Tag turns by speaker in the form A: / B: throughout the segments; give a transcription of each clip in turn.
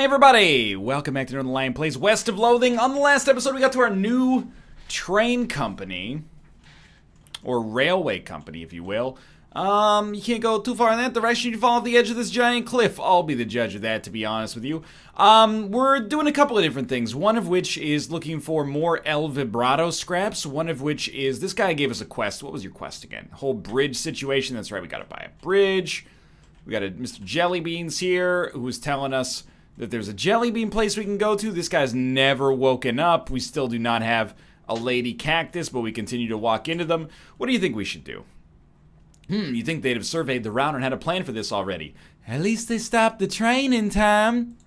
A: everybody! Welcome back to Northernlion Plays West of Loathing. On the last episode, we got to our new train company. Or railway company, if you will. You can't go too far in that direction. You fall off the edge of this giant cliff. I'll be the judge of that, to be honest with you. We're doing a couple of different things. One of which is looking for more El Vibrato scraps. One of which is, this guy gave us a quest. What was your quest again? Whole bridge situation. That's right, we gotta buy a bridge. We got a Mr. Jellybeans here, who's telling us that there's a jelly bean place we can go to. This guy's never woken up. We still do not have a lady cactus, but we continue to walk into them. What do you think we should do? You think they'd have surveyed the route and had a plan for this already? At least they stopped the train in time.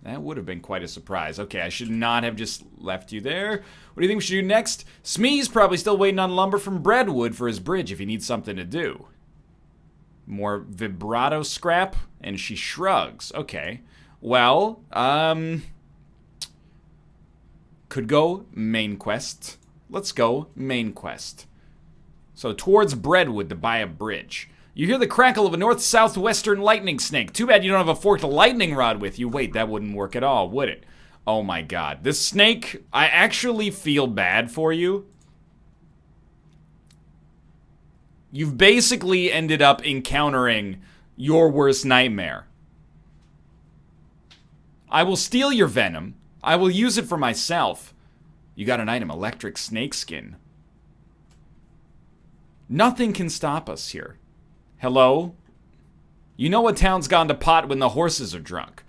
A: That would have been quite a surprise. Okay, I should not have just left you there. What do you think we should do next? Smee's probably still waiting on lumber from Breadwood for his bridge if he needs something to do. More vibrato scrap? And she shrugs. Okay. Well, could go main quest. Let's go main quest. So towards Breadwood to buy a bridge. You hear the crackle of a north-southwestern lightning snake. Too bad you don't have a forked lightning rod with you. Wait, that wouldn't work at all, would it? Oh my god. This snake, I actually feel bad for you. You've basically ended up encountering your worst nightmare. I will steal your venom. I will use it for myself. You got an item, electric snakeskin. Nothing can stop us here. Hello? You know a town's gone to pot when the horses are drunk.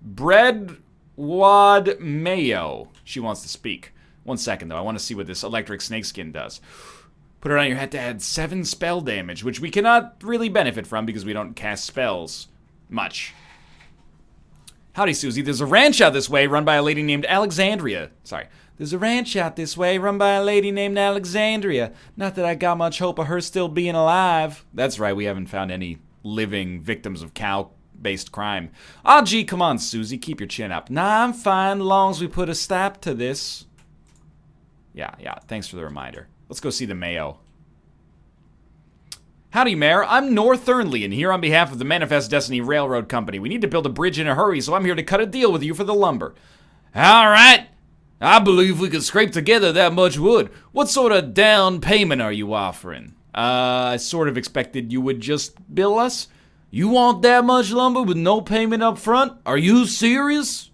A: Bread Wad Mayo. She wants to speak. 1 second, though. I want to see what this electric snakeskin does. Put it on your head to add 7 spell damage, which we cannot really benefit from because we don't cast spells much. Howdy, Susie. There's a ranch out this way run by a lady named Alexandria. Sorry. There's a ranch out this way run by a lady named Alexandria. Not that I got much hope of her still being alive. That's right, we haven't found any living victims of cow-based crime. Aw, gee, come on, Susie. Keep your chin up. Nah, I'm fine, long as we put a stop to this. Yeah, thanks for the reminder. Let's go see the Mayo. Howdy, Mayor. I'm Nor Thernlion, here on behalf of the Manifest Destiny Railroad Company. We need to build a bridge in a hurry, so I'm here to cut a deal with you for the lumber. All right. I believe we could scrape together that much wood. What sort of down payment are you offering? I sort of expected you would just bill us. You want that much lumber with no payment up front? Are you serious?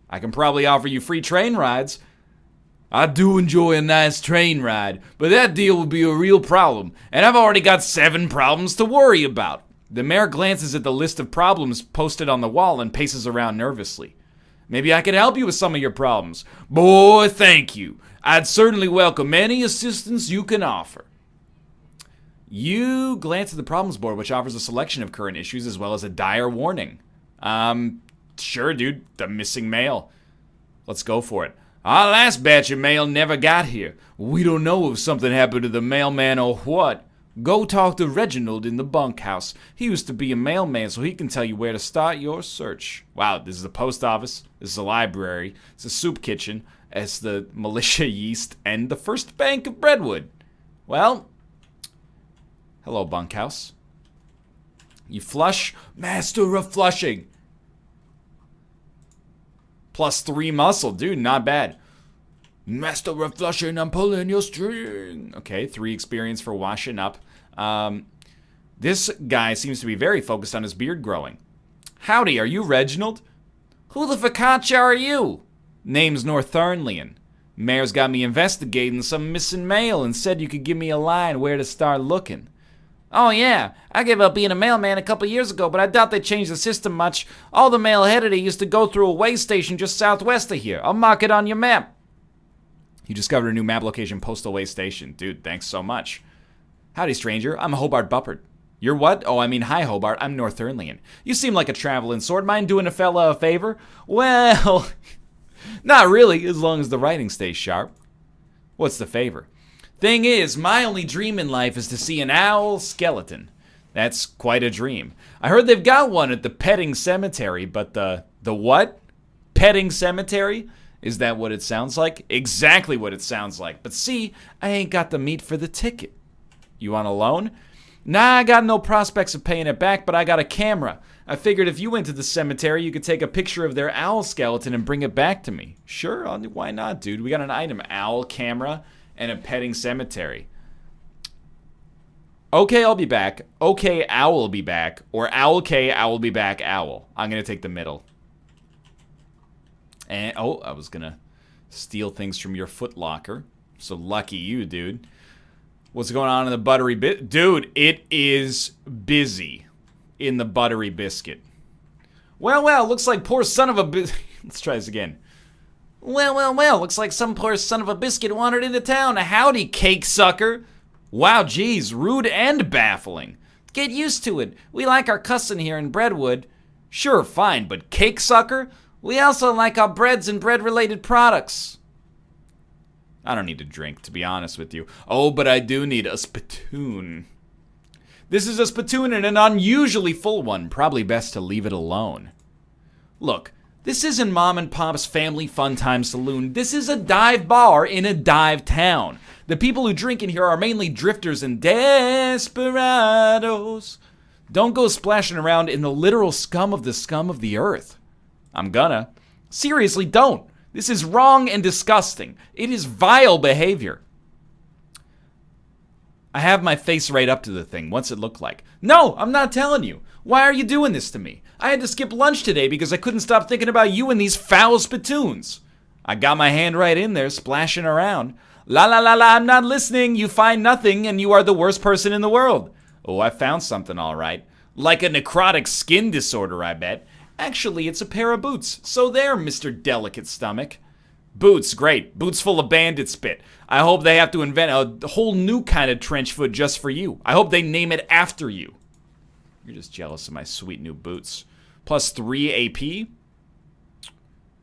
A: I can probably offer you free train rides. I do enjoy a nice train ride, but that deal would be a real problem, and I've already got 7 problems to worry about. The mayor glances at the list of problems posted on the wall and paces around nervously. Maybe I could help you with some of your problems. Boy, thank you. I'd certainly welcome any assistance you can offer. You glance at the problems board, which offers a selection of current issues as well as a dire warning. Sure, dude. The missing mail. Let's go for it. Our last batch of mail never got here. We don't know if something happened to the mailman or what. Go talk to Reginald in the bunkhouse. He used to be a mailman, so he can tell you where to start your search. Wow, this is the post office. This is a library. It's a soup kitchen. It's the militia yeast and the first bank of Breadwood. Well, hello, bunkhouse. You flush? Master of flushing. +3 muscle. Dude, not bad. Master of flushing, I'm pulling your string. Okay, 3 experience for washing up. This guy seems to be very focused on his beard growing. Howdy, are you Reginald? Who the focaccia are you? Name's Nor Thernlion. Mayor's got me investigating some missing mail and said you could give me a line where to start looking. Oh yeah, I gave up being a mailman a couple years ago, but I doubt they changed the system much. All the mail ahead of it used to go through a way station just southwest of here. I'll mark it on your map. You discovered a new map location, Postal Way Station. Dude, thanks so much. Howdy, stranger. I'm Hobart Buppard. You're what? Oh, I mean, hi, Hobart. I'm Nor Thernlion. You seem like a traveling sort. Mind doing a fella a favor? Well, not really, as long as the writing stays sharp. What's the favor? Thing is, my only dream in life is to see an owl skeleton. That's quite a dream. I heard they've got one at the petting cemetery, but the what? Petting cemetery? Is that what it sounds like? Exactly what it sounds like. But see, I ain't got the meat for the ticket. You want a loan? Nah, I got no prospects of paying it back, but I got a camera. I figured if you went to the cemetery, you could take a picture of their owl skeleton and bring it back to me. Sure, why not, dude? We got an item, owl, camera, and a petting cemetery. Okay, I'll be back. Okay, owl will be back. Or owl, okay, owl will be back, owl. I'm going to take the middle. And, oh, I was going to steal things from your footlocker. So lucky you, dude. What's going on in the buttery bit? Dude, it is busy in the buttery biscuit. Well, looks like poor son of a Let's try this again. Well, looks like some poor son of a biscuit wandered into town. Howdy, cake sucker. Wow, geez, rude and baffling. Get used to it. We like our cussin here in Breadwood. Sure, fine, but cake sucker? We also like our breads and bread-related products. I don't need to drink, to be honest with you. Oh, but I do need a spittoon. This is a spittoon and an unusually full one. Probably best to leave it alone. Look, this isn't Mom and Pop's Family Fun Time Saloon. This is a dive bar in a dive town. The people who drink in here are mainly drifters and desperados. Don't go splashing around in the literal scum of the earth. I'm gonna. Seriously, don't. This is wrong and disgusting. It is vile behavior. I have my face right up to the thing. What's it look like? No, I'm not telling you. Why are you doing this to me? I had to skip lunch today because I couldn't stop thinking about you and these foul spittoons. I got my hand right in there, splashing around. La la la la, I'm not listening. You find nothing and you are the worst person in the world. Oh, I found something all right. Like a necrotic skin disorder, I bet. Actually, it's a pair of boots. So there, Mr. Delicate Stomach. Boots, great. Boots full of bandit spit. I hope they have to invent a whole new kind of trench foot just for you. I hope they name it after you. You're just jealous of my sweet new boots. Plus 3 AP?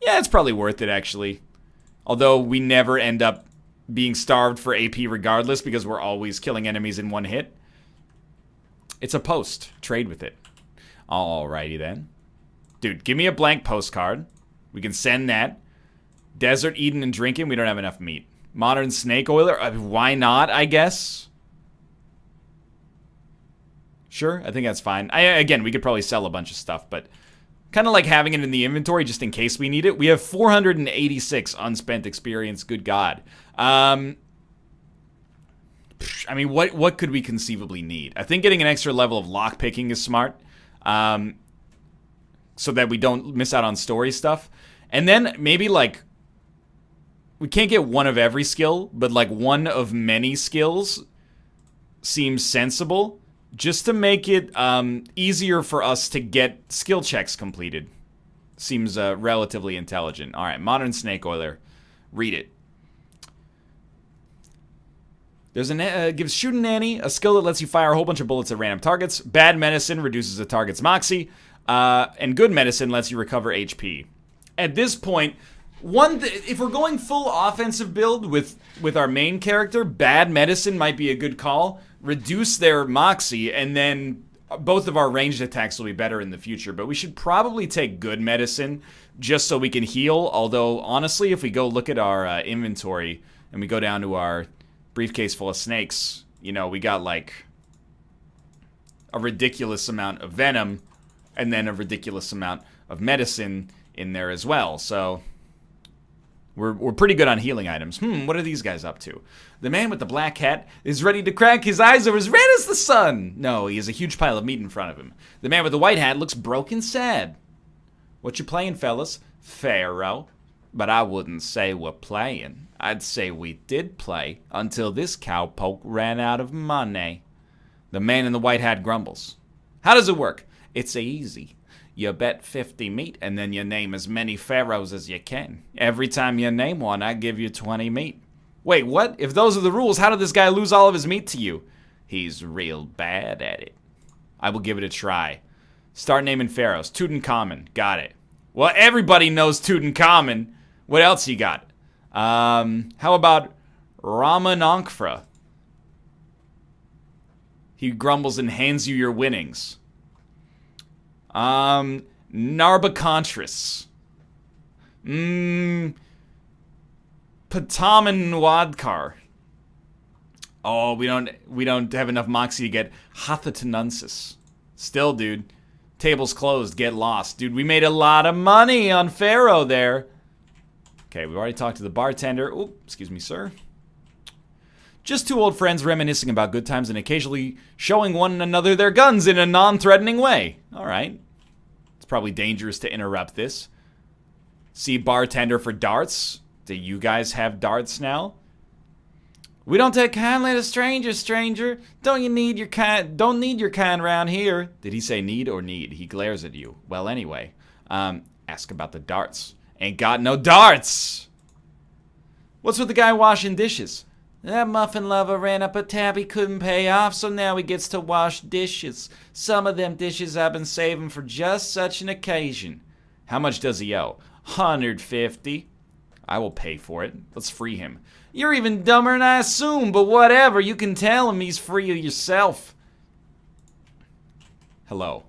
A: Yeah, it's probably worth it, actually. Although we never end up being starved for AP regardless because we're always killing enemies in one hit. It's a post. Trade with it. Alrighty then. Dude, give me a blank postcard. We can send that. Desert, eating, and drinking. We don't have enough meat. Modern snake oiler. Why not, I guess? Sure, I think that's fine. Again, we could probably sell a bunch of stuff, but kind of like having it in the inventory just in case we need it. We have 486 unspent experience. Good God. I mean, what could we conceivably need? I think getting an extra level of lockpicking is smart. So that we don't miss out on story stuff. And then maybe like we can't get one of every skill, but like one of many skills seems sensible just to make it easier for us to get skill checks completed. Seems relatively intelligent. All right, modern snake oiler. Read it. There's gives shooting nanny a skill that lets you fire a whole bunch of bullets at random targets. Bad medicine reduces a target's moxie. And good medicine lets you recover HP. At this point, if we're going full offensive build with our main character, bad medicine might be a good call. Reduce their moxie, and then both of our ranged attacks will be better in the future. But we should probably take good medicine just so we can heal. Although, honestly, if we go look at our inventory and we go down to our briefcase full of snakes, you know, we got like a ridiculous amount of venom and then a ridiculous amount of medicine in there as well. So we're pretty good on healing items. What are these guys up to? The man with the black hat is ready to crack. His eyes are as red as the sun. No, he has a huge pile of meat in front of him. The man with the white hat looks broke and sad. What you playing, fellas? Pharaoh. But I wouldn't say we're playing. I'd say we did play until this cowpoke ran out of money. The man in the white hat grumbles. How does it work? It's easy. You bet 50 meat, and then you name as many pharaohs as you can. Every time you name one, I give you 20 meat. Wait, what? If those are the rules, how did this guy lose all of his meat to you? He's real bad at it. I will give it a try. Start naming pharaohs. Tutankhamun. Got it. Well, everybody knows Tutankhamun. What else you got? How about Ramanankra? He grumbles and hands you your winnings. Narbacontris. Pataman Wadkar. Oh, we don't have enough moxie to get Hathatanunsis. Still, dude. Table's closed. Get lost. Dude, we made a lot of money on Pharaoh there. Okay, we've already talked to the bartender. Oh, excuse me, sir. Just two old friends reminiscing about good times and occasionally showing one another their guns in a non-threatening way. All right. It's probably dangerous to interrupt this. See bartender for darts. Do you guys have darts now? We don't take kindly to strangers, stranger. Don't need your kind around here. Did he say need or need? He glares at you. Well, anyway, ask about the darts. Ain't got no darts. What's with the guy washing dishes? That muffin lover ran up a tab he couldn't pay off, so now he gets to wash dishes. Some of them dishes I've been saving for just such an occasion. How much does he owe? $150. I will pay for it. Let's free him. You're even dumber than I assumed, but whatever. You can tell him he's free of yourself. Hello.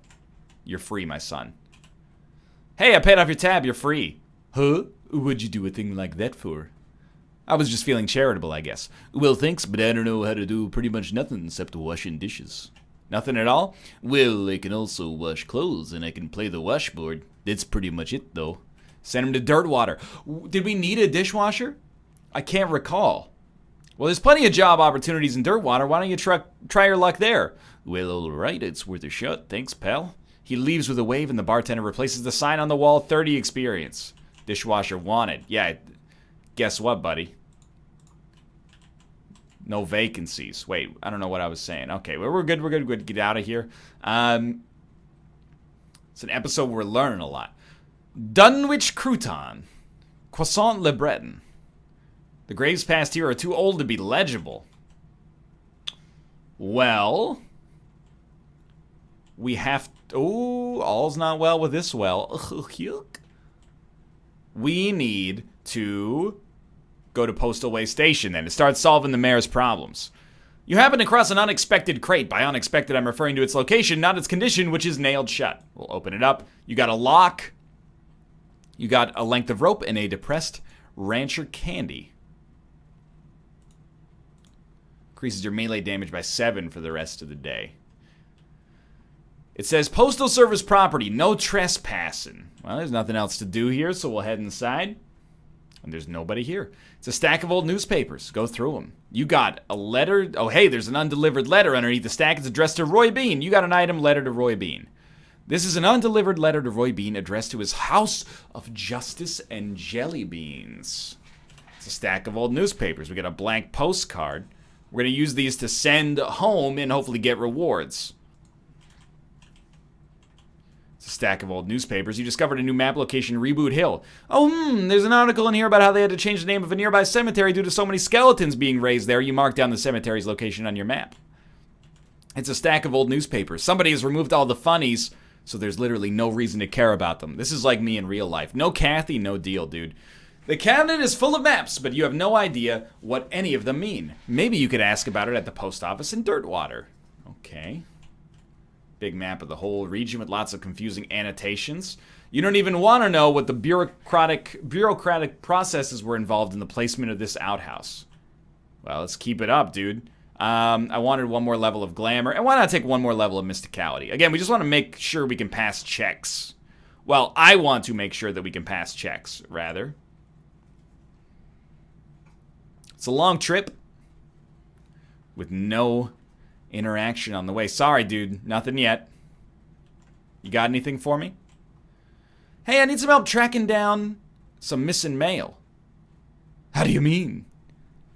A: You're free, my son. Hey, I paid off your tab. You're free. Huh? What'd you do a thing like that for? I was just feeling charitable, I guess. Well, thanks, but I don't know how to do pretty much nothing except washing dishes. Nothing at all? Well, I can also wash clothes, and I can play the washboard. That's pretty much it, though. Send him to Dirtwater. Did we need a dishwasher? I can't recall. Well, there's plenty of job opportunities in Dirtwater. Why don't you try your luck there? Well, all right, it's worth a shot. Thanks, pal. He leaves with a wave, and the bartender replaces the sign on the wall, 30 experience. Dishwasher wanted. Yeah, guess what, buddy? No vacancies. Wait, I don't know what I was saying. Okay, well, we're good. Get out of here. It's an episode where we're learning a lot. Dunwich Crouton. Croissant Le Breton. The graves past here are too old to be legible. Well, we have... Oh, all's not well with this well. We need to go to Postal Way Station then to start solving the mayor's problems. You happen across an unexpected crate. By unexpected, I'm referring to its location, not its condition, which is nailed shut. We'll open it up. You got a lock. You got a length of rope and a depressed rancher candy. Increases your melee damage by 7 for the rest of the day. It says Postal Service property, no trespassing. Well, there's nothing else to do here, so we'll head inside. And there's nobody here. It's a stack of old newspapers. Go through them. You got a letter. Oh, hey, there's an undelivered letter underneath the stack. It's addressed to Roy Bean. You got an item, letter to Roy Bean. This is an undelivered letter to Roy Bean addressed to his House of Justice and Jelly Beans. It's a stack of old newspapers. We got a blank postcard. We're going to use these to send home and hopefully get rewards. It's a stack of old newspapers. You discovered a new map location, Reboot Hill. Oh, there's an article in here about how they had to change the name of a nearby cemetery due to so many skeletons being raised there. You mark down the cemetery's location on your map. It's a stack of old newspapers. Somebody has removed all the funnies, so there's literally no reason to care about them. This is like me in real life. No Kathy, no deal, dude. The cabinet is full of maps, but you have no idea what any of them mean. Maybe you could ask about it at the post office in Dirtwater. Okay. Big map of the whole region with lots of confusing annotations. You don't even want to know what the bureaucratic processes were involved in the placement of this outhouse. Well, let's keep it up, dude. I wanted one more level of glamour, and why not take one more level of mysticality? Again, we just want to make sure we can pass checks. Well, I want to make sure that we can pass checks, rather. It's a long trip with no interaction on the way. Sorry, dude. Nothing yet. You got anything for me? Hey, I need some help tracking down some missing mail. How do you mean?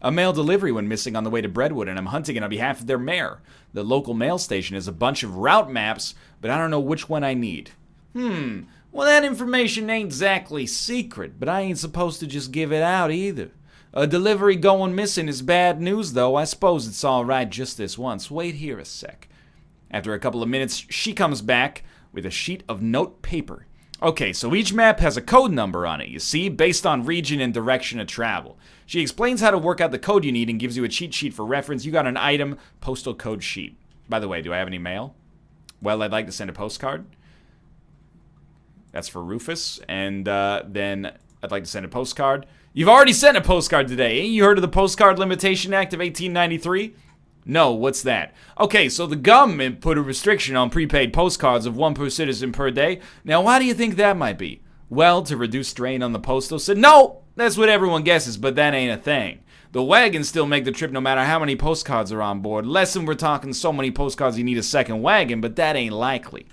A: A mail delivery went missing on the way to Breadwood, and I'm hunting it on behalf of their mayor. The local mail station has a bunch of route maps, but I don't know which one I need. Well, that information ain't exactly secret, but I ain't supposed to just give it out either. A delivery going missing is bad news, though. I suppose it's all right just this once. Wait here a sec. After a couple of minutes, she comes back with a sheet of note paper. Okay, so each map has a code number on it, you see, based on region and direction of travel. She explains how to work out the code you need and gives you a cheat sheet for reference. You got an item, postal code sheet. By the way, do I have any mail? Well, I'd like to send a postcard. That's for Rufus. And then I'd like to send a postcard. You've already sent a postcard today, eh? You heard of the Postcard Limitation Act of 1893? No, what's that? Okay, so the government put a restriction on prepaid postcards of one per citizen per day. Now, why do you think that might be? Well, to reduce strain on the postal system. No, that's what everyone guesses, but that ain't a thing. The wagons still make the trip no matter how many postcards are on board. Less than we're talking so many postcards you need a second wagon, but that ain't likely.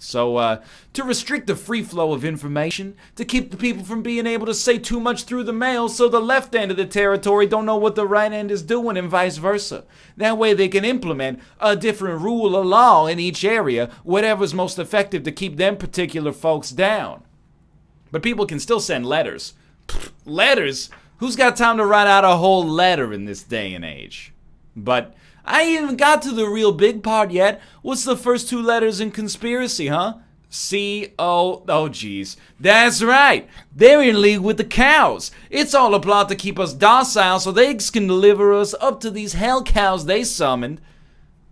A: So, to restrict the free flow of information, to keep the people from being able to say too much through the mail so the left end of the territory don't know what the right end is doing and vice versa. That way they can implement a different rule of law in each area, whatever's most effective to keep them particular folks down. But people can still send letters. Letters? Who's got time to write out a whole letter in this day and age? But I ain't even got to the real big part yet. What's the first two letters in conspiracy, huh? C-O... Oh, geez. That's right. They're in league with the cows. It's all a plot to keep us docile so they can deliver us up to these hell cows they summoned.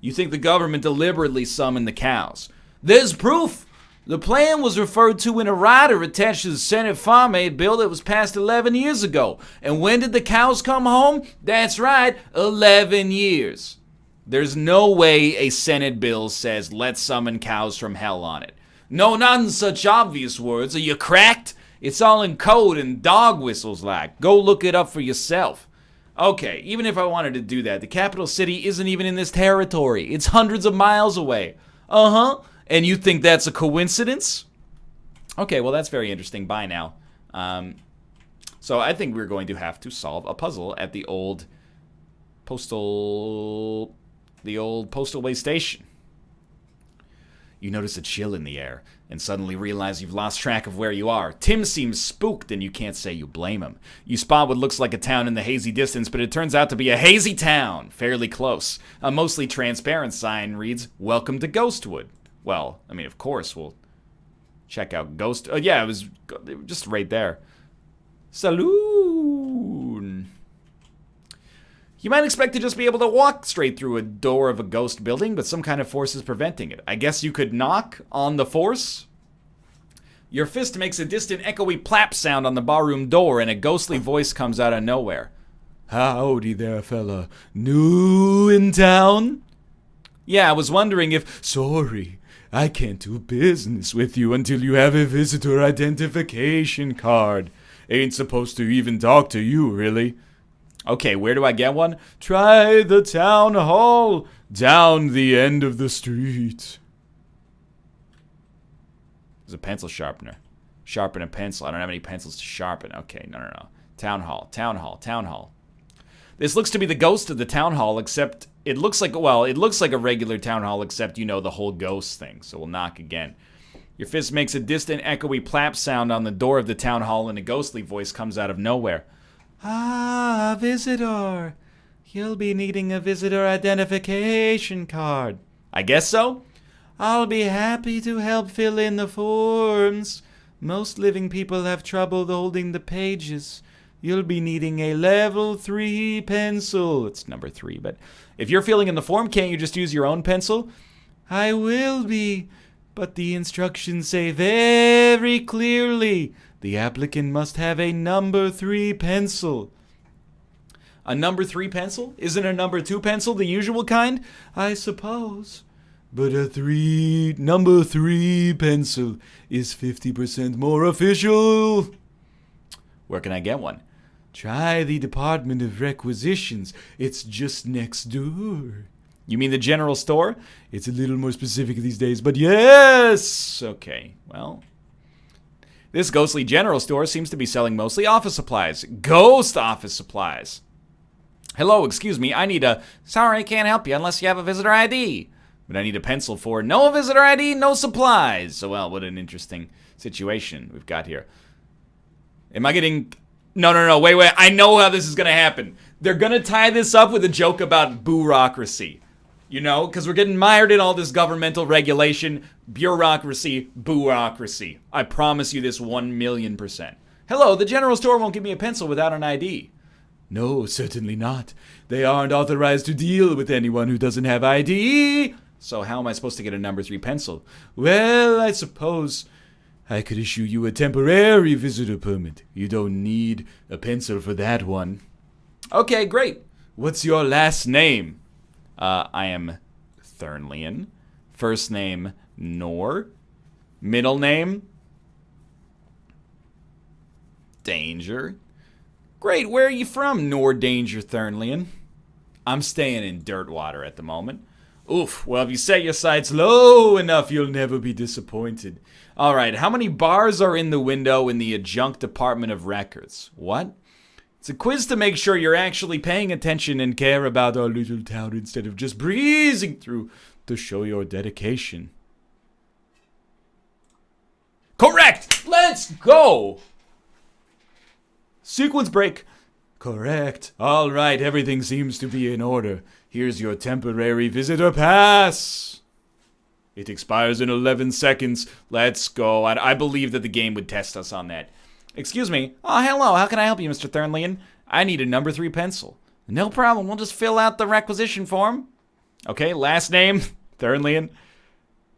A: You think the government deliberately summoned the cows? There's proof. The plan was referred to in a rider attached to the Senate Farm Aid bill that was passed 11 years ago. And when did the cows come home? That's right, 11 years. There's no way a Senate bill says, let's summon cows from hell on it. No, not in such obvious words. Are you cracked? It's all in code and dog whistles like. Go look it up for yourself. Okay, even if I wanted to do that, the capital city isn't even in this territory. It's hundreds of miles away. Uh-huh. And you think that's a coincidence? Okay, well, that's very interesting. Bye now. So I think we're going to have to solve a puzzle at the old postal way station. You notice a chill in the air and suddenly realize you've lost track of where you are. Tim seems spooked and you can't say you blame him. You spot what looks like a town in the hazy distance, but it turns out to be a hazy town, fairly close. A mostly transparent sign reads, "Welcome to Ghostwood." Well, I mean, of course, we'll check out Ghost... yeah, it was just right there. Saloon. You might expect to just be able to walk straight through a door of a ghost building, but some kind of force is preventing it. I guess you could knock on the force? Your fist makes a distant echoey plap sound on the barroom door, and a ghostly voice comes out of nowhere. Howdy there, fella. New in town? Yeah, I was wondering if... Sorry, I can't do business with you until you have a visitor identification card. Ain't supposed to even talk to you, really. Okay, where do I get one? Try the town hall down the end of the street. There's a pencil sharpener. Sharpen a pencil. I don't have any pencils to sharpen. Okay, no. Town hall. This looks to be the ghost of the town hall, except it looks like a regular town hall, except, you know, the whole ghost thing. So we'll knock again. Your fist makes a distant, echoey plap sound on the door of the town hall, and a ghostly voice comes out of nowhere. Ah, visitor. You'll be needing a visitor identification card. I guess so. I'll be happy to help fill in the forms. Most living people have trouble holding the pages. You'll be needing a level 3 pencil. It's number 3, but if you're filling in the form, can't you just use your own pencil? I will be, but the instructions say very clearly the applicant must have a number 3 pencil. A number 3 pencil? Isn't a number 2 pencil the usual kind? I suppose. But a number 3 pencil is 50% more official. Where can I get one? Try the Department of Requisitions. It's just next door. You mean the general store? It's a little more specific these days, but yes! Okay, well... This ghostly general store seems to be selling mostly office supplies. Ghost office supplies. Hello, excuse me, I need a... Sorry, can't help you unless you have a visitor ID. But I need a pencil for no visitor ID, no supplies. So, well, what an interesting situation we've got here. Am I getting... No, wait, I know how this is going to happen. They're going to tie this up with a joke about bureaucracy. You know, because we're getting mired in all this governmental regulation, bureaucracy. I promise you this 1,000,000%. Hello, the general store won't give me a pencil without an ID. No, certainly not. They aren't authorized to deal with anyone who doesn't have ID. So how am I supposed to get a number 3 pencil? Well, I suppose I could issue you a temporary visitor permit. You don't need a pencil for that one. Okay, great. What's your last name? I am Thernlion. First name, Nor. Middle name, Danger. Great, where are you from, Nor Danger Thernlion? I'm staying in Dirtwater at the moment. Oof, well, if you set your sights low enough, you'll never be disappointed. Alright, how many bars are in the window in the adjunct department of records? What? It's a quiz to make sure you're actually paying attention and care about our little town instead of just breezing through to show your dedication. Correct! Let's go! Sequence break. Correct. All right, everything seems to be in order. Here's your temporary visitor pass. It expires in 11 seconds. Let's go. I believe that the game would test us on that. Excuse me. Oh, hello. How can I help you, Mr. Thernlion? I need a number 3 pencil. No problem. We'll just fill out the requisition form. Okay, last name, Thernlion.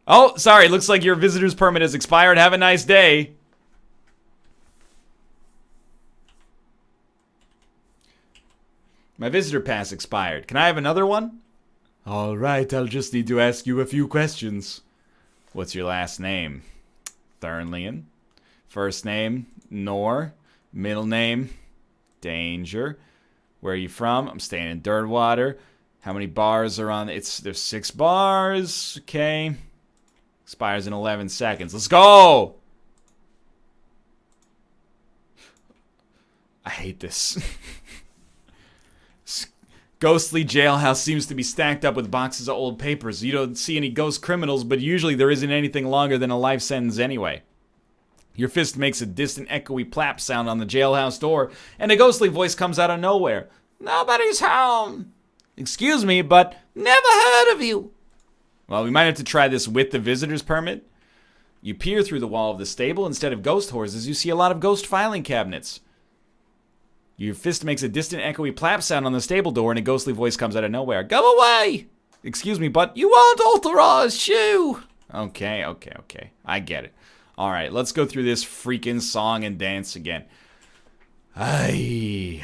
A: Oh, sorry. Looks like your visitor's permit has expired. Have a nice day. My visitor pass expired. Can I have another one? All right, I'll just need to ask you a few questions. What's your last name? Thernlion. First name, Nor. Middle name, Danger. Where are you from? I'm staying in Dirtwater. How many bars are on? There's 6 bars. Okay. Expires in 11 seconds. Let's go! I hate this. Ghostly jailhouse seems to be stacked up with boxes of old papers. You don't see any ghost criminals, but usually there isn't anything longer than a life sentence anyway. Your fist makes a distant echoey plap sound on the jailhouse door, and a ghostly voice comes out of nowhere. Nobody's home. Excuse me, but never heard of you. Well, we might have to try this with the visitor's permit. You peer through the wall of the stable. Instead of ghost horses, you see a lot of ghost filing cabinets. Your fist makes a distant echoey plap sound on the stable door, and a ghostly voice comes out of nowhere. Go away! Excuse me, but you aren't authorized, shoo! Okay. I get it. Alright, let's go through this freaking song and dance again. Thernlion.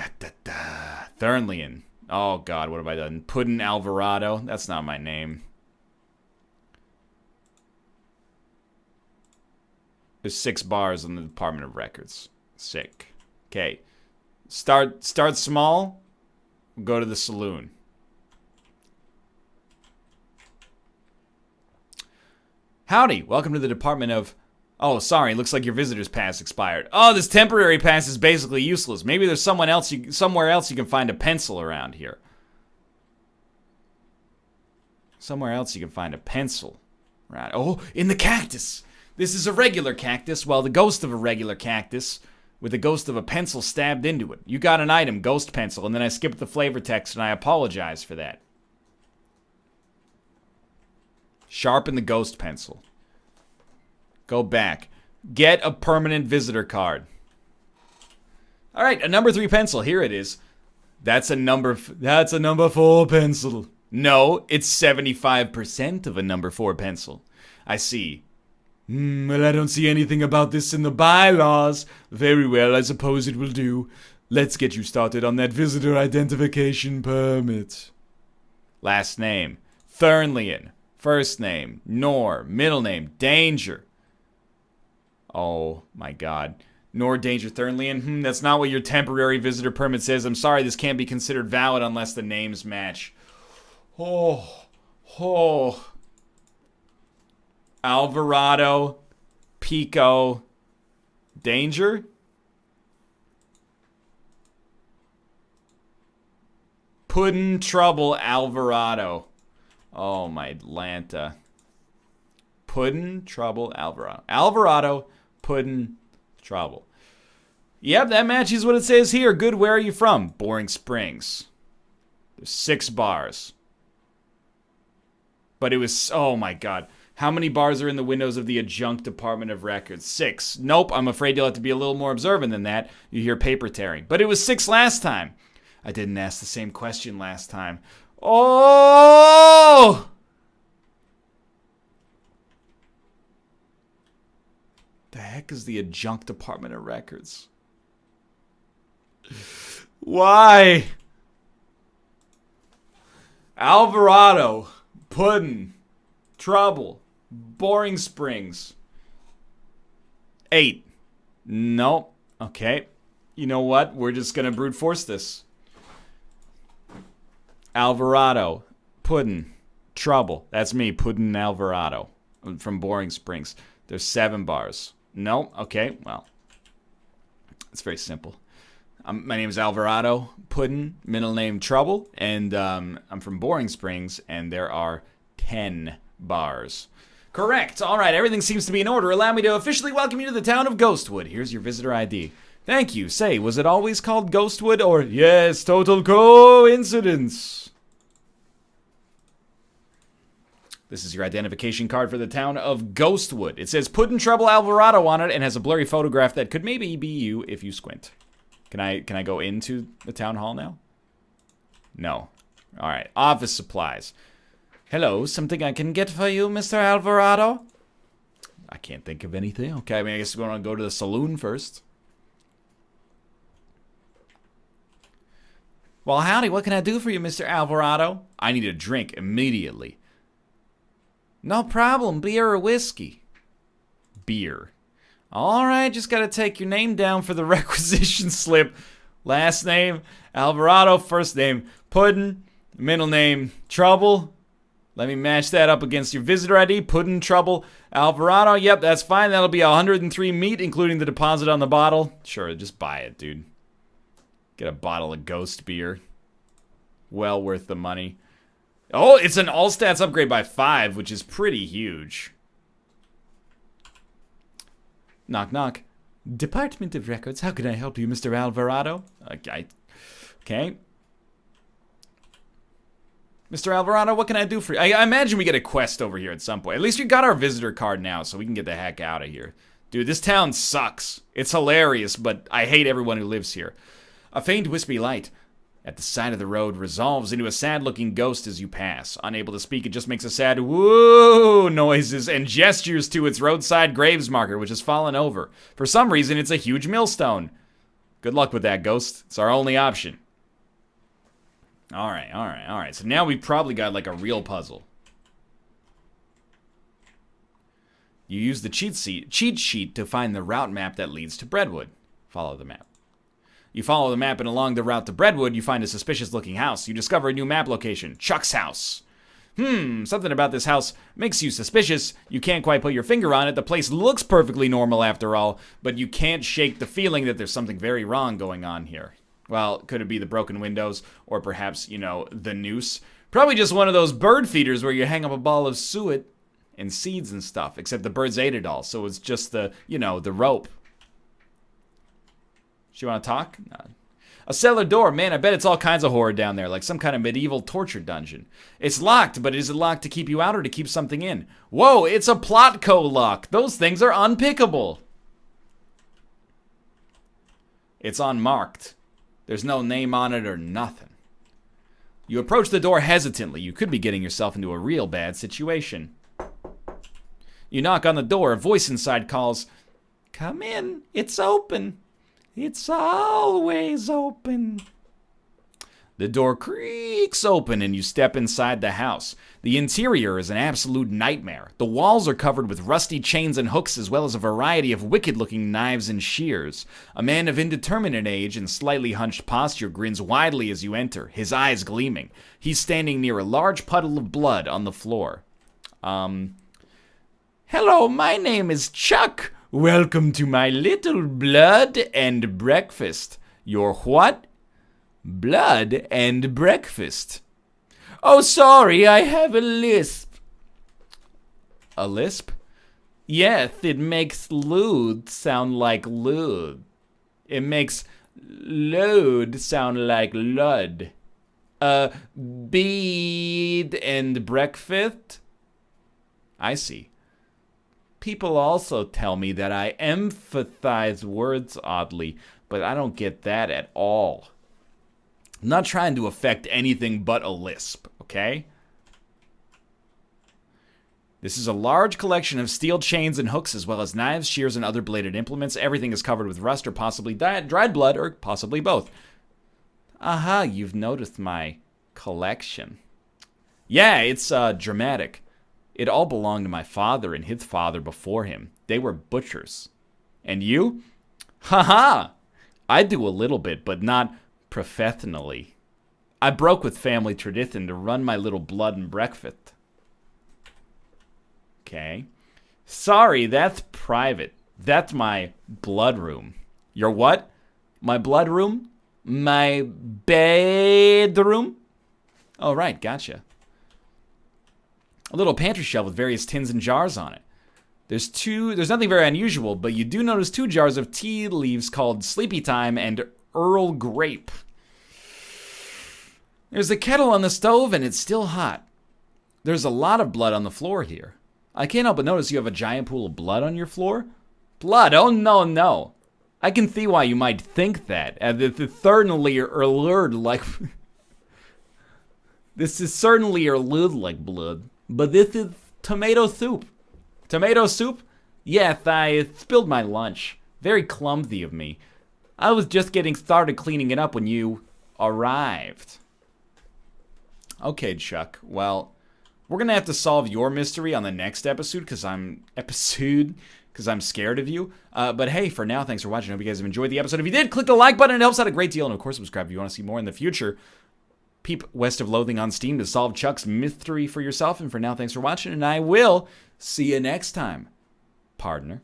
A: Oh god, what have I done? Puddin' Alvarado? That's not my name. There's 6 bars on the Department of Records. Sick. Okay. Start small. Go to the saloon. Howdy. Welcome to the Department of... Oh, sorry. Looks like your visitor's pass expired. Oh, this temporary pass is basically useless. Maybe there's somewhere else you can find a pencil around here. Somewhere else you can find a pencil. Right. Oh, in the cactus. This is a regular cactus. Well, the ghost of a regular cactus with the ghost of a pencil stabbed into it. You got an item, ghost pencil, and then I skipped the flavor text, and I apologize for that. Sharpen the ghost pencil. Go back. Get a permanent visitor card. All right, a number 3 pencil. Here it is. That's a number 4 pencil. No, it's 75% of a number 4 pencil. I see. Well, I don't see anything about this in the bylaws. Very well, I suppose it will do. Let's get you started on that visitor identification permit. Last name, Thernlion. First name, Nor. Middle name, Danger. Oh, my God. Nor Danger Thernlion? That's not what your temporary visitor permit says. I'm sorry, this can't be considered valid unless the names match. Oh. Alvarado, Pico, Danger? Puddin' Trouble, Alvarado. Oh, my Lanta. Puddin' Trouble, Alvarado. Alvarado, Puddin' Trouble. Yep, that matches what it says here. Good, where are you from? Boring Springs. There's 6 bars. But it was, oh my God. How many bars are in the windows of the adjunct department of records? 6. Nope, I'm afraid you'll have to be a little more observant than that. You hear paper tearing. But it was 6 last time. I didn't ask the same question last time. Oh! The heck is the adjunct department of records? Why? Alvarado. Puddin'. Trouble. Boring Springs. 8. Nope. Okay. You know what? We're just gonna brute force this. Alvarado. Puddin'. Trouble. That's me, Puddin' Alvarado. From Boring Springs. There's 7 bars. Nope. Okay. Well, it's very simple. My name is Alvarado Puddin', middle name Trouble, and I'm from Boring Springs, and there are 10 bars. Correct. All right, everything seems to be in order. Allow me to officially welcome you to the town of Ghostwood. Here's your visitor ID. Thank you. Say, was it always called Ghostwood, or yes, total coincidence? This is your identification card for the town of Ghostwood. It says Puddin' Trouble Alvarado on it and has a blurry photograph that could maybe be you if you squint. Can I go into the town hall now? No. All right. Office supplies. Hello, something I can get for you, Mr. Alvarado? I can't think of anything. Okay, I guess we want to go to the saloon first. Well, howdy, what can I do for you, Mr. Alvarado? I need a drink immediately. No problem, beer or whiskey? Beer. All right, just got to take your name down for the requisition slip. Last name, Alvarado. First name, Puddin'. Middle name, Trouble. Let me match that up against your visitor ID. Puddin', Trouble, Alvarado. Yep, that's fine. That'll be 103 meat, including the deposit on the bottle. Sure, just buy it, dude. Get a bottle of ghost beer. Well worth the money. Oh, it's an all stats upgrade by 5, which is pretty huge. Knock, knock. Department of Records, how can I help you, Mr. Alvarado? Okay. Mr. Alvarado, what can I do for you? I imagine we get a quest over here at some point. At least you got our visitor card now, so we can get the heck out of here. Dude, this town sucks. It's hilarious, but I hate everyone who lives here. A faint wispy light at the side of the road resolves into a sad-looking ghost as you pass. Unable to speak, it just makes a sad woo noises and gestures to its roadside graves marker, which has fallen over. For some reason, it's a huge millstone. Good luck with that, ghost. It's our only option. All right. So now we've probably got like a real puzzle. You use the cheat sheet to find the route map that leads to Breadwood. Follow the map. You follow the map, and along the route to Breadwood, you find a suspicious-looking house. You discover a new map location, Chuck's house. Something about this house makes you suspicious. You can't quite put your finger on it. The place looks perfectly normal after all, but you can't shake the feeling that there's something very wrong going on here. Well, could it be the broken windows, or perhaps, the noose? Probably just one of those bird feeders where you hang up a ball of suet and seeds and stuff, except the birds ate it all, so it's just the rope. Do you want to talk? No. A cellar door. Man, I bet it's all kinds of horror down there, like some kind of medieval torture dungeon. It's locked, but is it locked to keep you out or to keep something in? Whoa, it's a Plotco lock. Those things are unpickable. It's unmarked. There's no name on it or nothing. You approach the door hesitantly. You could be getting yourself into a real bad situation. You knock on the door. A voice inside calls, "Come in. It's open. It's always open." The door creaks open and you step inside the house. The interior is an absolute nightmare. The walls are covered with rusty chains and hooks as well as a variety of wicked-looking knives and shears. A man of indeterminate age and slightly hunched posture grins widely as you enter, his eyes gleaming. He's standing near a large puddle of blood on the floor. Hello, my name is Chuck. Welcome to my little blood and breakfast. Your what? Blood and breakfast. Oh, sorry, I have a lisp. A lisp? Yes, it makes lood sound like lewd. It makes load sound like lud. Bead and breakfast? I see. People also tell me that I emphasize words oddly, but I don't get that at all. I'm not trying to affect anything but a lisp, okay? This is a large collection of steel chains and hooks, as well as knives, shears, and other bladed implements. Everything is covered with rust or possibly dried blood, or possibly both. Aha, you've noticed my collection. Yeah, it's dramatic. It all belonged to my father and his father before him. They were butchers. And you? Haha! I do a little bit, but not professionally. I broke with family tradition to run my little blood and breakfast. Okay. Sorry, that's private. That's my blood room. Your what? My blood room? My bedroom? Oh, right, gotcha. A little pantry shelf with various tins and jars on it. There's nothing very unusual, but you do notice 2 jars of tea leaves called Sleepy Time and Earl Grape. There's a kettle on the stove and it's still hot. There's a lot of blood on the floor here. I can't help but notice you have a giant pool of blood on your floor. Blood? Oh, no. I can see why you might think that. This is certainly like... this is certainly like blood. But this is tomato soup. Tomato soup? Yes, I spilled my lunch. Very clumsy of me. I was just getting started cleaning it up when you arrived. Okay, Chuck. Well, we're going to have to solve your mystery on the next episode because I'm scared of you. But hey, for now, thanks for watching. I hope you guys have enjoyed the episode. If you did, click the like button. It helps out a great deal. And of course, subscribe if you want to see more in the future. Peep West of Loathing on Steam to solve Chuck's mystery for yourself. And for now, thanks for watching. And I will see you next time, partner.